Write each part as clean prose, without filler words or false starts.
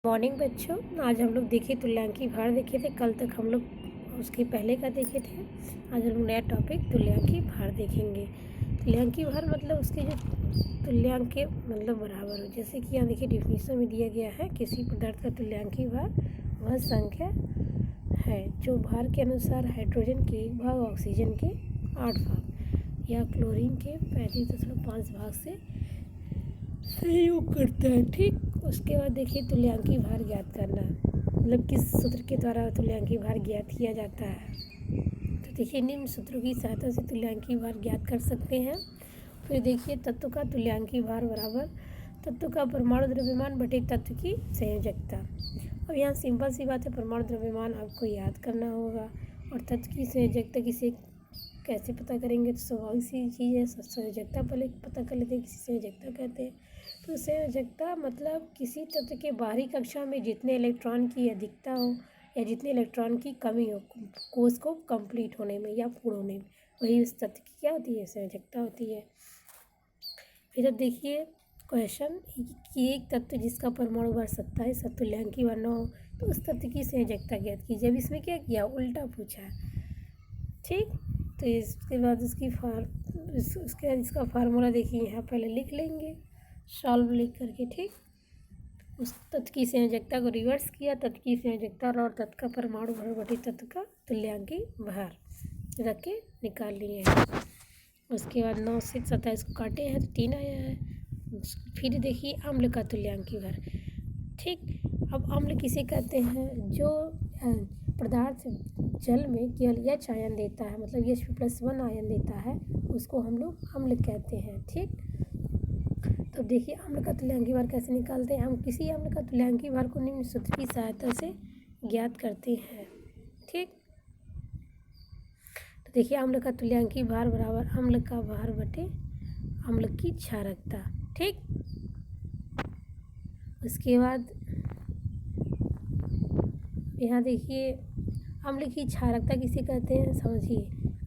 Morning बच्चों, आज हम लोग देखे तुल्यांकी भार देखे थे। कल तक हम लोग उसके पहले का देखे थे। आज हम लोग नया टॉपिक तुल्यांकी भार देखेंगे। तुल्यांकी भार मतलब उसके जो तुल्यांक के मतलब बराबर हो। जैसे कि यहाँ देखिए डिफिनीशन में दिया गया है, किसी पदार्थ का तुल्यांकी भार वह संख्या है जो भार के अनुसार हाइड्रोजन के 1 भाग, ऑक्सीजन के 8 भाग या क्लोरीन के 35.5 भाग से सहयोग करता है। ठीक, उसके बाद देखिए तुल्यांकी भार ज्ञात करना, मतलब किस सूत्र के द्वारा तुल्यांकी भार ज्ञात किया जाता है। तो देखिए निम्न सूत्रों की सहायता से तुल्यांकी भार ज्ञात कर सकते हैं। फिर देखिए तत्व का तुल्यांकी भार बराबर तत्व का परमाणु द्रव्यमान बटे तत्व की संयोजकता। अब यहाँ सिंपल सी बात है, परमाणु द्रव्यमान आपको याद करना होगा और तत्व की संयोजकता किसे कैसे पता करेंगे। तो स्वाभाविक सी चीज़ है, संयोजकता पहले पता कर लेते हैं, किसी संयोजकता कहते हैं। तो संयोजकता मतलब किसी तत्व के बाहरी कक्षा में जितने इलेक्ट्रॉन की अधिकता हो या जितने इलेक्ट्रॉन की कमी हो कोष को कंप्लीट होने में या पूर्ण होने में, वही उस तत्व की क्या होती है, संयोजकता होती है। फिर अब देखिए क्वेश्चन कि एक तत्व जिसका परमाणु भार 27 और तुल्यांकी भार 9 हो तो उस तत्व की संयोजकता ज्ञात कीजिए। अब इसमें क्या किया, उल्टा पूछा। ठीक, तो इसके बाद उसके बाद इसका फार्मूला देखिए, यहाँ पहले लिख लेंगे सॉल्व लिख करके। ठीक, उस तत्व की संयोजकता को रिवर्स किया, तत्व की संयोजकता और तत्व का परमाणु भार बटे तत्व का तुल्यांकी भार रख के निकाल लिए हैं। उसके बाद 9 से 27 को काटे हैं तो 3 आया है। फिर देखिए अम्ल का तुल्यांकी भार। ठीक, अब अम्ल किसे कहते हैं, जो पदार्थ जल में केवल H आयन देता है, मतलब H+1 आयन देता है, उसको हम लोग अम्ल कहते हैं। ठीक, तो देखिए अम्ल का तुल्यांकी भार कैसे निकालते हैं। हम किसी अम्ल का तुल्यांकी भार को निम्न सूत्र की सहायता से ज्ञात करते हैं। ठीक, तो देखिए अम्ल का तुल्यांकी भार बराबर अम्ल का भार बटे अम्ल की क्षारकता। ठीक, उसके बाद यहाँ देखिए अम्ल की क्षारकता किसे कहते हैं, समझिए।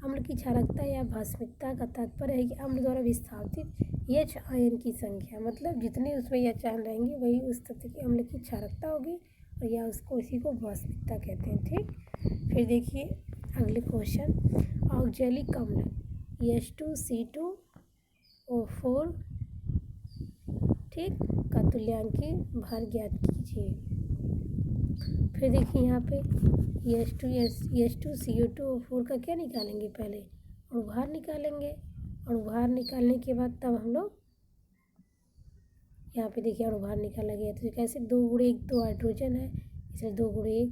अम्ल की क्षारकता या भस्मिकता का तात्पर्य है कि अम्ल द्वारा विस्थापित H आयन की संख्या, मतलब जितने उसमें H आयन रहेंगे वही उस तत्व की अम्ल की क्षारकता होगी और या उसको इसी को भस्मिकता कहते हैं। ठीक, फिर देखिए अगले क्वेश्चन, ऑक्जेलिक अम्ल H2C2O4 ठीक का तुल्यांकी भार ज्ञात कीजिए। फिर देखिए यहाँ पे H2CO2O4 का क्या निकालेंगे, पहले अणुभार निकालेंगे। अणुभार निकालने के बाद तब हम लोग यहाँ पे देखिए अणुभार निकाला गया तो कैसे 2 गुणे 1 2 हाइड्रोजन है, इसलिए 2 गुणे 1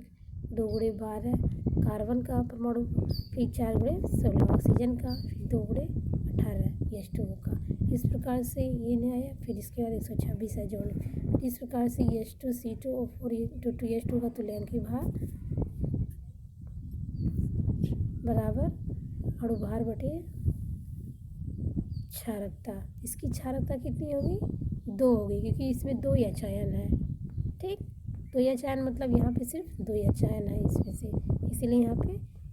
2 गुणे 12 कार्बन का परमाणु, फिर 4 गुणे 16 ऑक्सीजन का, फिर 2 गुणे 18 H2O का। इस प्रकार से ये नहीं आया। फिर इसके बाद 126 है जोड़। इस प्रकार से H2C2O4 × 2H2 का तुल्यांकी भार बराबर अणुभार बटे क्षारकता। इसकी क्षारकता कितनी होगी, 2 होगी, क्योंकि इसमें 2 H आयन है। ठीक, 2 H आयन मतलब यहाँ पे सिर्फ 2 H आयन है इसमें से, इसीलिए यहाँ पे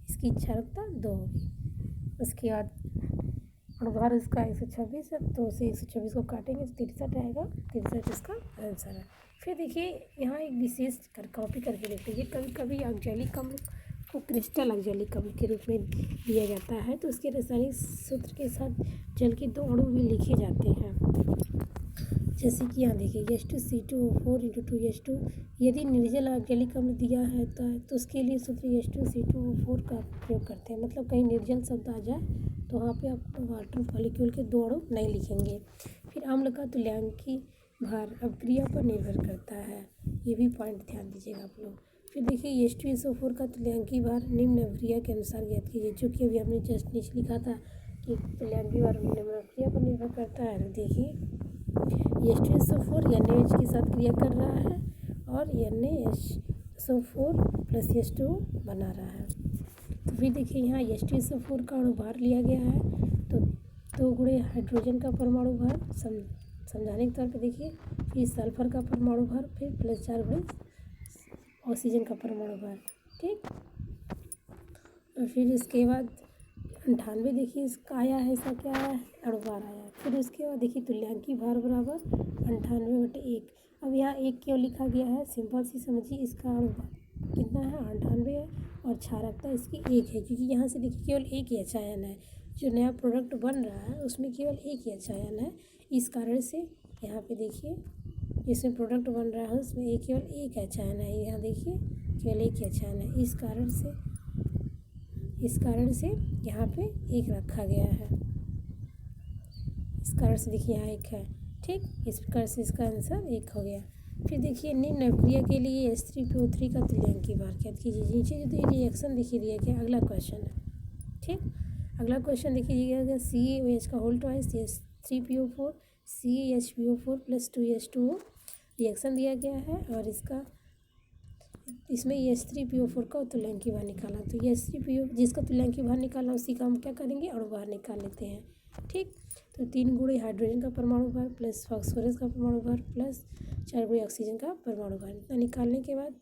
इसकी क्षारकता 2 होगी। उसके बाद अणुभार इसका 126 है, तो उसे 126 को काटेंगे तो 63 आएगा। 63 इसका आंसर है। फिर देखिए यहाँ एक विशेष कॉपी करके देख लीजिए, कभी कभी ऑक्जेलिक अम्ल को क्रिस्टल ऑक्जेलिक अम्ल के रूप में दिया जाता है, तो उसके रासायनिक सूत्र के साथ जल के 2 अणु भी लिखे जाते हैं। जैसे कि यहाँ देखिए H2C2O4 × 2H2, यदि निर्जल ऑक्जेलिक अम्ल दिया है तो उसके लिए सूत्र H2C2O4 का प्रयोग करते हैं। मतलब कहीं निर्जल शब्द आ जाए तो वहाँ पे आप वाटर मॉलिक्यूल के 2 अणु नहीं लिखेंगे। फिर अम्ल का तुल्यांकी भार अभिक्रिया पर निर्भर करता है, ये भी पॉइंट ध्यान दीजिएगा आप लोग। फिर देखिए H2SO4 का तुल्यांकी भार निम्न अभिक्रिया के अनुसार ज्ञात कीजिए, जो कि अभी हमने जस्ट नीचे लिखा था कि तुल्यांकी भार निम्न अभिक्रिया पर निर्भर करता है। तो देखिए H2SO4 NaOH के साथ क्रिया कर रहा है और NaSO4 + H2O बना रहा है। तो फिर देखिए यहाँ H2SO4 का अणुभार लिया गया है, तो 2 गुणे हाइड्रोजन का परमाणु भार समझाने के तौर पे देखिए, फिर सल्फर का परमाणु भार, फिर +4 गुणे ऑक्सीजन का परमाणु भार। ठीक, और फिर इसके बाद 98 देखिए इसका आया है, इसका क्या आया है, अणुभार आया है। फिर उसके बाद देखिए तुल्यांकी भार बराबर 98/1। अब यहाँ एक क्यों लिखा गया है, सिंपल सी समझिए, इसका अनुपात कितना है 98 है और क्षारकता इसकी 1 है, क्योंकि यहाँ से देखिए केवल एक ही एच आयन है, जो नया प्रोडक्ट बन रहा है उसमें केवल एक ही एच आयन है। इस कारण से यहाँ पे देखिए जिसमें प्रोडक्ट बन रहा है उसमें केवल एक एच आयन है, यहाँ देखिए केवल एक एच आयन है। इस कारण से यहाँ पे एक रखा गया है, इस कारण से देखिए यहाँ एक है, ठीक। इस प्रकार से इसका आंसर एक हो गया। फिर देखिए निम्न अभिक्रिया के लिए H3PO3 का तुल्यांकी भार ज्ञात कीजिए। नीचे जो रिएक्शन दिखिए दिया गया, अगला क्वेश्चन है, ठीक। अगला क्वेश्चन देखिए दिया गया CaOH का whole twice H3PO4 CaHPO4 + 2H2O reaction दिया गया है और इसमें H3PO4 का तुल्यांकी भार निकाला। तो H3PO जिसका तुल्यांकी भार निकालना उसी का हम क्या करेंगे, अणु भार निकाल लेते हैं, ठीक। तो 3 गुणे हाइड्रोजन का परमाणु भार प्लस फास्फोरस का परमाणु भार प्लस 4 गुणे ऑक्सीजन का परमाणु भार, इतना निकालने के बाद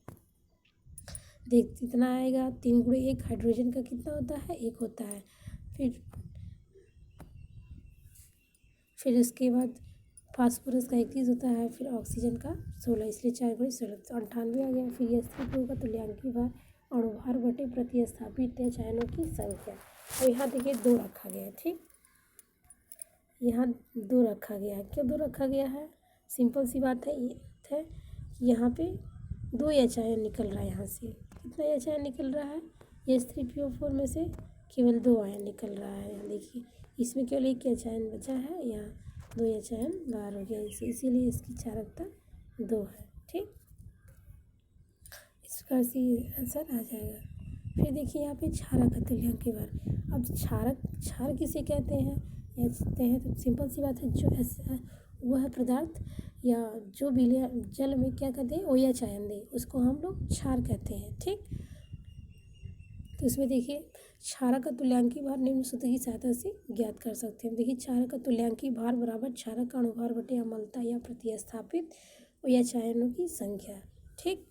देख इतना आएगा। 3 गुणे 1 हाइड्रोजन का कितना होता है, 1 होता है। फिर उसके बाद फास्फोरस का 21 होता है, फिर ऑक्सीजन का 16, इसलिए 4 गुणे 16 तो 98 आ गया। फिर H3PO का तुल्यांकी भार अणुभार बटे प्रतिस्थापित आयनों की संख्या। और यहाँ देखिए 2 रखा गया है, ठीक। यहाँ 2 रखा गया है, क्यों 2 रखा गया है, सिंपल सी बात है यहाँ पे 2 एच आयन निकल रहा है, यहाँ से कितना एच आयन निकल रहा है, H3PO4 में से केवल 2 आयन निकल रहा है। यहाँ देखिए इसमें केवल एक एच आयन बचा है, यहाँ 2 एच आयन बाहर हो गया, इसीलिए इसकी क्षारकता 2 है, ठीक। इस प्रकार से आंसर आ जाएगा। फिर देखिए यहाँ पे क्षारक का तुल्यांकी भार। अब क्षार किसे कहते हैं तो सिंपल सी बात है, जो वह पदार्थ या जो विलय जल में क्या कहते हैं OH आयन दे, उसको हम लोग क्षार कहते हैं, ठीक। तो इसमें देखिए क्षारक का तुल्यांकी भार निम्न सूत्र की सहायता से ज्ञात कर सकते हैं। देखिए क्षारक का तुल्यांकी भार बराबर क्षारक का अणुभार बटे अम्लता या प्रतिस्थापित OH आयनों की संख्या, ठीक।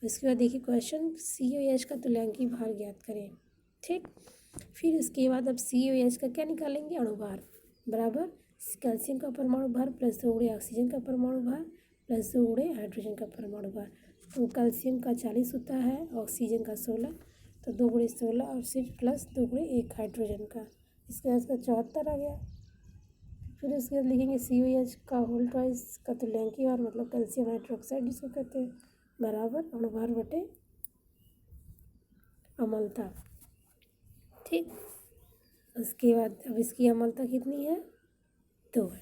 इसके बाद देखिए क्वेश्चन CaOH का तुल्यांकी भार ज्ञात करें, ठीक। फिर इसके बाद अब CaOH का क्या निकालेंगे, अणुभार बराबर कैल्शियम का परमाणु भार प्लस 2 गुणे ऑक्सीजन का परमाणु भार प्लस 2 गुणे हाइड्रोजन का परमाणु भार। तो कैल्शियम का 40 होता है, ऑक्सीजन का 16, तो 2 गुणे 16 और सिर्फ प्लस 2 गुणे 1 हाइड्रोजन का, इसके बाद इसका 74 आ गया। फिर उसके बाद लिखेंगे CaOH का होल ट्वाइस का तुल्यांकी भार मतलब कैल्शियम हाइड्रोक्साइड जिसको कहते हैं बराबर अणुभार बटे अम्लता, ठीक। उसके बाद अब इसकी अम्लता कितनी है, 2 है,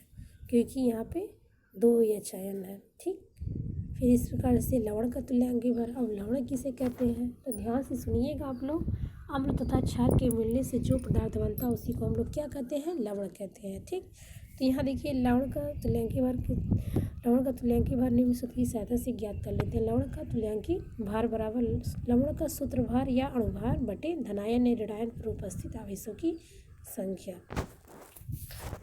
क्योंकि यहाँ पे 2 एच आयन है, ठीक। फिर इस प्रकार से लवण का तुल्यांकी भार। अब लवण किसे कहते हैं तो ध्यान से सुनिएगा आप लोग, अम्ल तथा क्षार के मिलने से जो पदार्थ बनता है उसी को हम लोग क्या कहते हैं, लवण कहते हैं, ठीक। तो यहाँ देखिए लवण का तुल्यांकी भार निम्न सूत्र की सहायता से ज्ञात कर लेते हैं। लवण का तुल्यांकी भार बराबर लवण का सूत्र भार या अणुभार बटे धनायन या ऋणायन पर उपस्थित आवेशों की संख्या।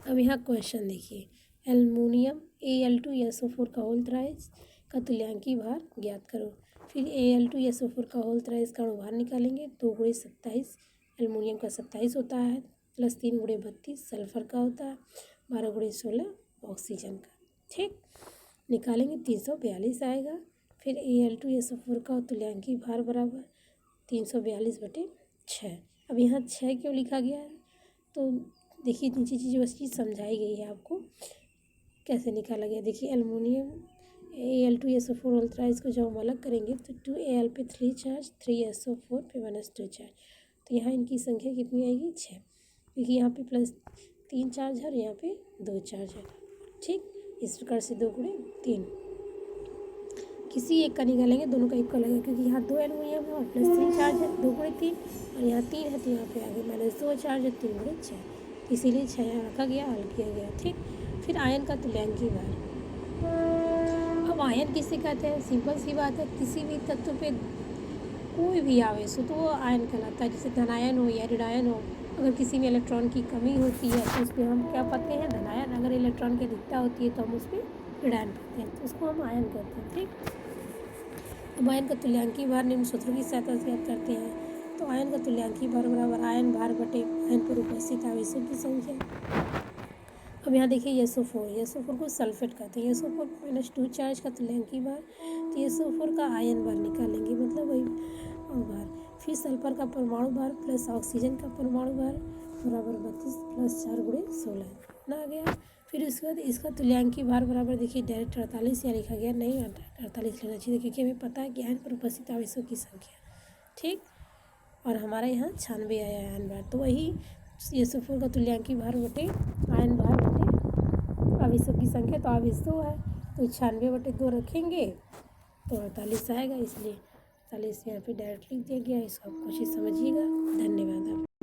अब यहाँ क्वेश्चन देखिए, एल्युमिनियम Al2SO4 का होल थ्राइस का तुल्यांकी भार ज्ञात करो। फिर Al2SO4 का होल थ्राइस का अणुभार निकालेंगे, 2 गुणे 27 एल्युमिनियम का 27 होता है प्लस 3 गुणे 32 सल्फर का होता है, 12 गुणे 16 ऑक्सीजन का, ठीक। निकालेंगे 342 आएगा। फिर Al2SO4 का तुल्यांकी भार बराबर 342/6। अब यहाँ 6 क्यों लिखा गया है तो देखिए नीचे चीज़ समझाई गई है आपको कैसे निकाला गया। देखिए एल्युमिनियम Al2SO4 होल थ्राइस को जब हम अलग करेंगे तो 2Al पे 3 चार्ज 3SO4 पे -2 चार्ज, तो यहाँ इनकी संख्या कितनी आएगी 6, क्योंकि यहाँ पे +3 चार्ज है और यहाँ पे 2 चार्ज है, ठीक। इस प्रकार से 2 गुणे 3 किसी एक का निकालेंगे, दोनों का इक्वल लगेगा, क्योंकि यहाँ 2 एल्युमिनियम है और +3 चार्ज है, 2 गुणे 3 और यहाँ 3 है तो यहाँ पे आगे -2 चार्ज है, 3 गुणे 6, इसीलिए 6 यहाँ रखा गया, हल किया गया, ठीक। फिर आयन का तुल्यांकी भार। अब आयन किसे कहते हैं, सिंपल सी बात है, किसी भी तत्व पे कोई भी आवेश हो तो वो आयन कहलाता है, जैसे धनायन हो या ऋणायन हो। अगर किसी में इलेक्ट्रॉन की कमी होती है तो उस पर हम क्या पाते हैं, धनायन। अगर इलेक्ट्रॉन की अधिकता होती है तो हम उस पर ऋणायन पाते हैं, तो उसको हम आयन कहते हैं, ठीक। अब आयन का तुल्यांकी भार निम्न सूत्रों की सहायता से ज्ञात करते हैं। तो आयन का तुल्यांकी भार बराबर आयन भार बटे आयन पर उपस्थित आवेशों की संख्या। अब यहाँ देखिए SO4 को सल्फेट कहते हैं। SO4 - 2 चार्ज का तुल्यंकी भार, तो SO4 का आयन भार निकालेंगे, मतलब वही भार। फिर सल्फर का परमाणु भार प्लस ऑक्सीजन का परमाणु भार बराबर 32 + 4 × 16 ना आ गया। फिर उसके बाद इसका तुल्यांकी भार बराबर देखिए डायरेक्ट 48 यहाँ लिखा गया, नहीं 48 लेना चाहिए क्योंकि हमें पता है कि आयन पर उपस्थित आवेशों की संख्या, ठीक। और हमारा यहाँ 96 आया आयन भार, तो वही SO4 का तुल्यांकी भार बटे आयन भार बटे आवेशों की संख्या, तो आवेश 2 है तो 96/2 रखेंगे तो 48 आएगा, इसलिए 48 यहाँ पे डायरेक्ट लिख दिया गया। इसको आप कोशिश समझिएगा। धन्यवाद।